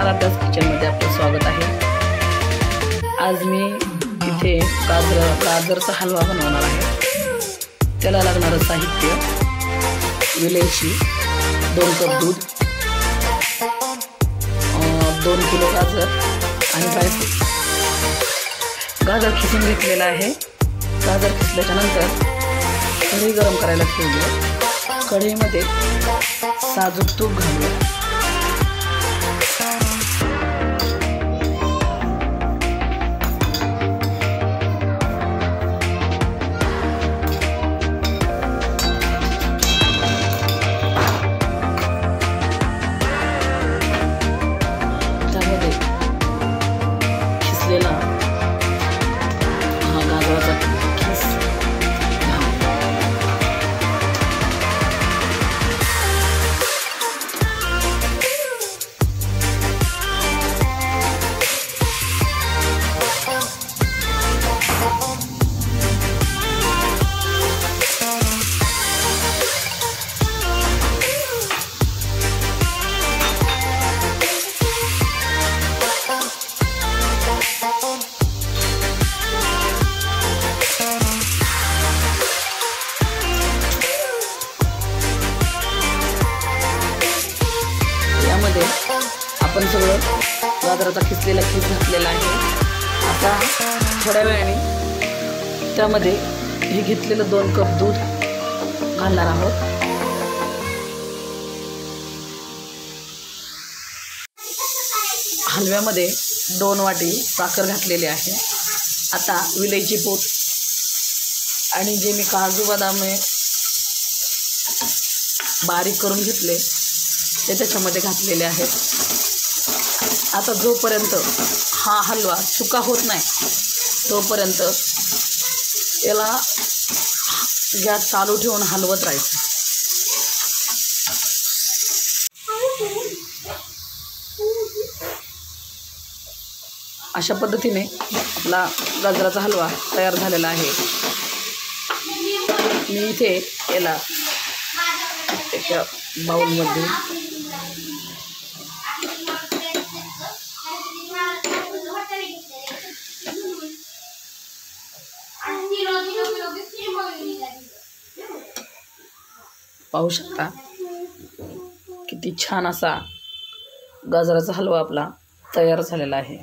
आराध्यास किचनमध्ये आपलं स्वागत आहे। आज मी इथे गाजरचा हलवा बनवणार आहे। त्याला लागणारं साहित्य: विलायची, 2 कप दूध, 2 किलो गाजर आणि ड्रायफ्रूट। गाजर खिसून घेतलेला आहे। गाजर खिसल्याच्या नंतर कढई गरम करायला ठेवली। कढईमध्ये साजूक तूप घालूया। त्यामध्ये खिसलेला गाजराचा खिस आपण सगळं गाजराचा खिसलेला खीस घातलेला आहे। आता थोड्या वेळाने त्यामध्ये हे घेतलेलं 2 कप दूध घालणार आहोत। हलव्यामध्ये 2 वाटी साखर घातलेली आहे। आता विलायची पूड आणि जे मी काजू बदाम बारीक करून घेतले ते त्याच्यामध्ये घातलेले आहेत। आता जोपर्यंत हा हलवा सुका होत नाही तोपर्यंत याला गॅस चालू ठेवून हलवत राहायचं। अशा पद्धतीने आपला गाजराचा हलवा तयार झालेला आहे। मी इथे याला एका बाउलमध्ये पाहू शकता किती छान असा गाजराचा हलवा आपला तयार झालेला आहे।